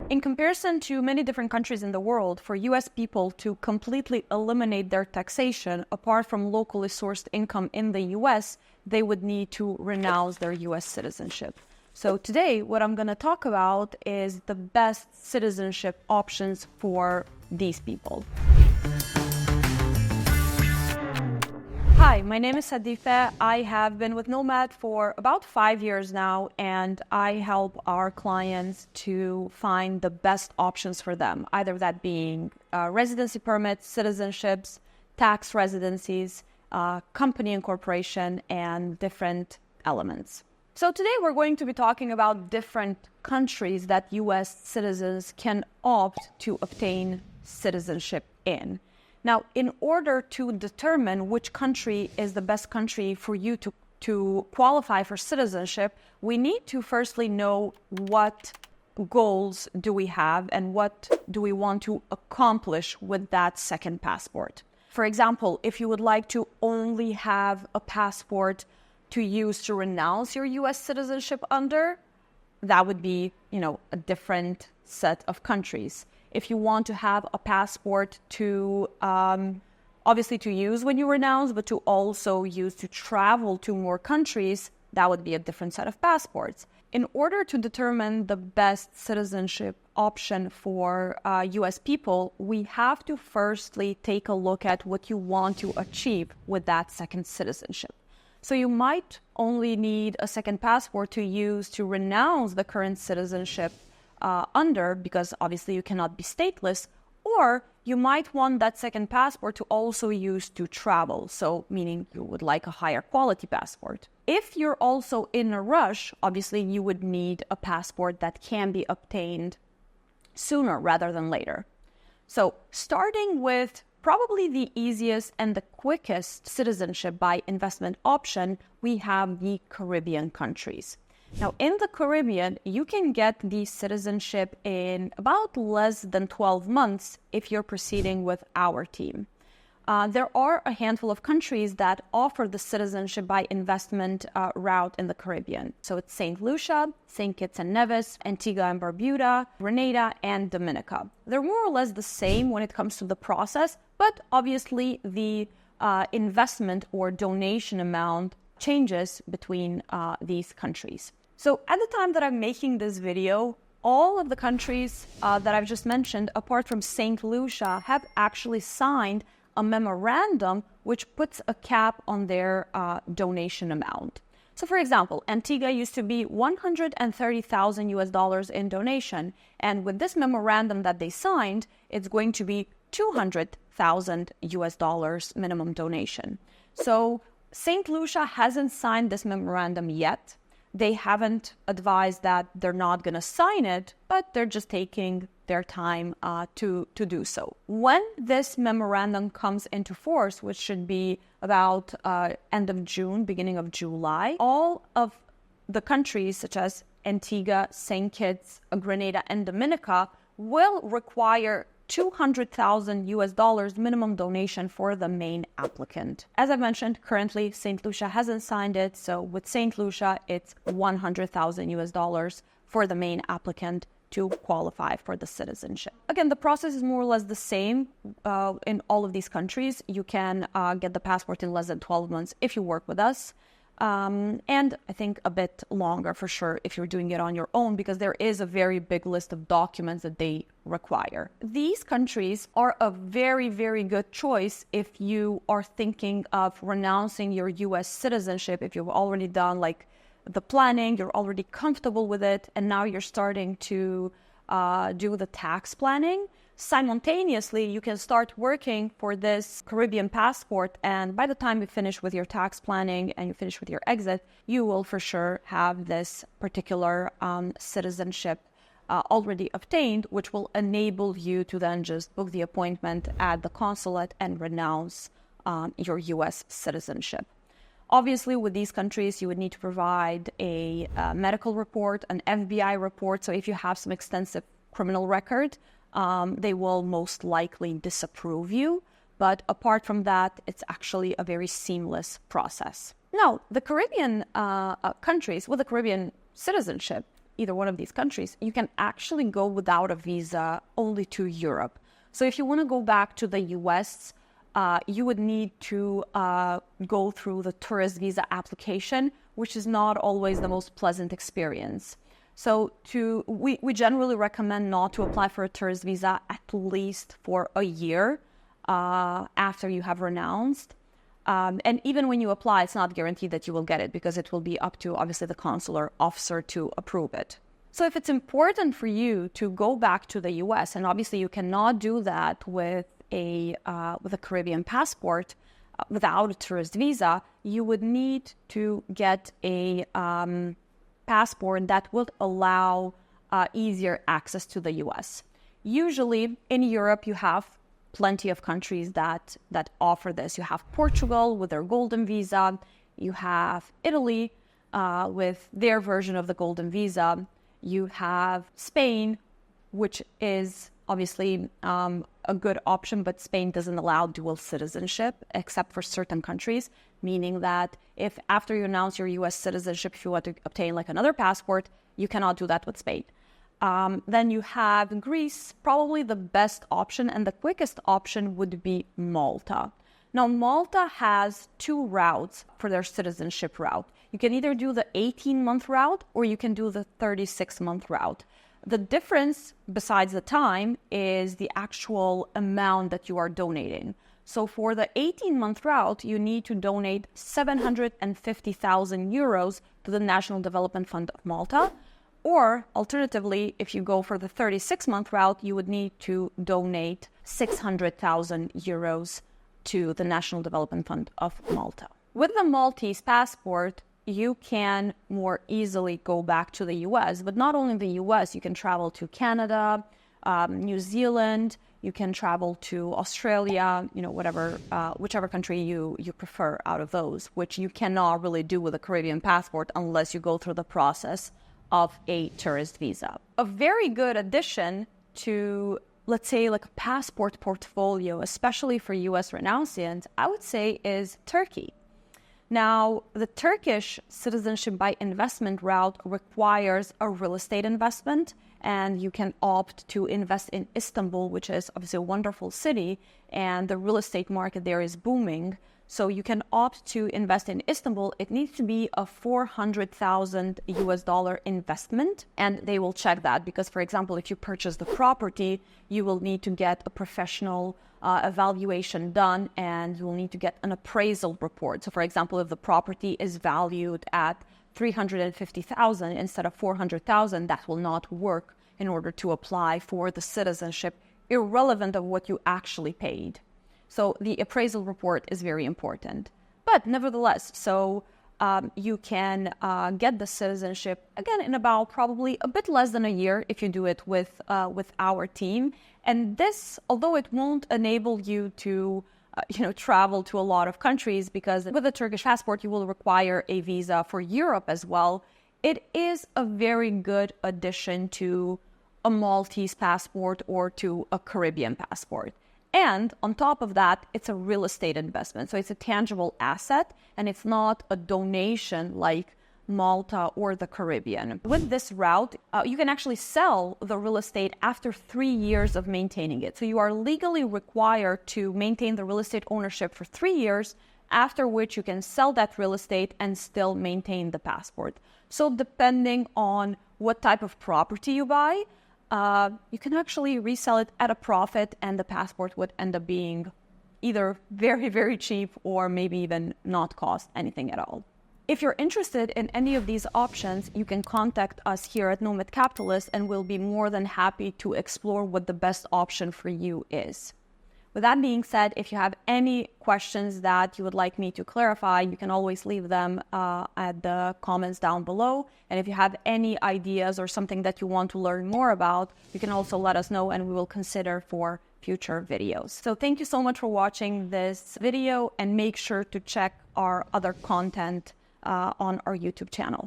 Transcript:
In comparison to many different countries in the world, for U.S. people to completely eliminate their taxation apart from locally sourced income in the U.S., they would need to renounce their U.S. citizenship. So today, what I'm going to talk about is the best citizenship options for these people. Hi, my name is Sadifa. I have been with Nomad for about 5 years now, and I help our clients to find the best options for them, either that being residency permits, citizenships, tax residencies, company incorporation, and different elements. So today we're going to be talking about different countries that U.S. citizens can opt to obtain citizenship in. Now, in order to determine which country is the best country for you to qualify for citizenship, we need to firstly know what goals do we have and what do we want to accomplish with that second passport. For example, if you would like to only have a passport to use to renounce your U.S. citizenship under, that would be, a different set of countries. If you want to have a passport to, obviously to use when you renounce, but to also use to travel to more countries, that would be a different set of passports. In order to determine the best citizenship option for U.S. people, we have to firstly take a look at what you want to achieve with that second citizenship. So you might only need a second passport to use to renounce the current citizenship under, because obviously you cannot be stateless, or you might want that second passport to also use to travel, so meaning you would like a higher quality passport. If you're also in a rush, obviously you would need a passport that can be obtained sooner rather than later. So starting with probably the easiest and the quickest citizenship by investment option, we have the Caribbean countries. Now, in the Caribbean, you can get the citizenship in about less than 12 months if you're proceeding with our team. There are a handful of countries that offer the citizenship by investment route in the Caribbean. So it's St. Lucia, St. Kitts and Nevis, Antigua and Barbuda, Grenada, and Dominica. They're more or less the same when it comes to the process, but obviously the investment or donation amount changes between these countries. So at the time that I'm making this video, all of the countries that I've just mentioned, apart from St. Lucia, have actually signed a memorandum which puts a cap on their donation amount. So for example, Antigua used to be $130,000 US in donation, and with this memorandum that they signed, it's going to be $200,000 US minimum donation. So St. Lucia hasn't signed this memorandum yet. They haven't advised that they're not going to sign it, but they're just taking their time to do so. When this memorandum comes into force, which should be about end of June, beginning of July, all of the countries such as Antigua, St. Kitts, Grenada, and Dominica will require $200,000 US minimum donation for the main applicant. As I mentioned, currently St. Lucia hasn't signed it, so with St. Lucia, it's $100,000 US for the main applicant to qualify for the citizenship. Again, the process is more or less the same in all of these countries. You can get the passport in less than 12 months if you work with us. And I think a bit longer for sure if you're doing it on your own, because there is a very big list of documents that they require. These countries are a very, very good choice if you are thinking of renouncing your U.S. citizenship, if you've already done like the planning, you're already comfortable with it, and now you're starting to do the tax planning. Simultaneously, you can start working for this Caribbean passport, and by the time you finish with your tax planning and you finish with your exit, you will for sure have this particular citizenship already obtained, which will enable you to then just book the appointment at the consulate and renounce your U.S. citizenship. Obviously, with these countries, you would need to provide a medical report, an FBI report. So if you have some extensive criminal record, they will most likely disapprove you. But apart from that, it's actually a very seamless process. Now, the Caribbean countries with the Caribbean citizenship, either one of these countries, you can actually go without a visa only to Europe. So if you want to go back to the US, you would need to go through the tourist visa application, which is not always the most pleasant experience. So we generally recommend not to apply for a tourist visa at least for a year after you have renounced. And even when you apply, it's not guaranteed that you will get it because it will be up to, obviously, the consular officer to approve it. So if it's important for you to go back to the US, and obviously you cannot do that with a Caribbean passport without a tourist visa, you would need to get a passport that would allow easier access to the US. Usually in Europe, you have plenty of countries that offer this. You have Portugal with their golden visa. You have Italy with their version of the golden visa. You have Spain, which is obviously a good option, but Spain doesn't allow dual citizenship except for certain countries, meaning that if after you announce your US citizenship, if you want to obtain like another passport, you cannot do that with Spain. Then you have Greece, probably the best option, and the quickest option would be Malta. Now, Malta has two routes for their citizenship route. You can either do the 18-month route or you can do the 36-month route. The difference, besides the time, is the actual amount that you are donating. So for the 18-month route, you need to donate 750,000 euros to the National Development Fund of Malta. Or alternatively, if you go for the 36-month route, you would need to donate 600,000 euros to the National Development Fund of Malta. With the Maltese passport, you can more easily go back to the US, but not only the US, you can travel to Canada, New Zealand, you can travel to Australia, whichever country you prefer out of those, which you cannot really do with a Caribbean passport unless you go through the process of a tourist visa. A very good addition to, let's say, like a passport portfolio, especially for US renounciants, I would say is Turkey. Now, the Turkish citizenship by investment route requires a real estate investment, and you can opt to invest in Istanbul, which is obviously a wonderful city, and the real estate market there is booming. So you can opt to invest in Istanbul. It needs to be a $400,000 investment, and they will check that because, for example, if you purchase the property, you will need to get a professional evaluation done, and you will need to get an appraisal report. So, for example, if the property is valued at $350,000 instead of $400,000, that will not work in order to apply for the citizenship, irrelevant of what you actually paid. So the appraisal report is very important. But nevertheless, you can get the citizenship, again, in about probably a bit less than a year if you do it with our team. And this, although it won't enable you to travel to a lot of countries, because with a Turkish passport, you will require a visa for Europe as well, it is a very good addition to a Maltese passport or to a Caribbean passport. And on top of that, it's a real estate investment. So it's a tangible asset, and it's not a donation like Malta or the Caribbean. With this route, you can actually sell the real estate after 3 years of maintaining it. So you are legally required to maintain the real estate ownership for 3 years, after which you can sell that real estate and still maintain the passport. So depending on what type of property you buy, you can actually resell it at a profit, and the passport would end up being either very, very cheap or maybe even not cost anything at all. If you're interested in any of these options, you can contact us here at Nomad Capitalist, and we'll be more than happy to explore what the best option for you is. With that being said, if you have any questions that you would like me to clarify, you can always leave them at the comments down below. And if you have any ideas or something that you want to learn more about, you can also let us know, and we will consider for future videos. So thank you so much for watching this video, and make sure to check our other content on our YouTube channel.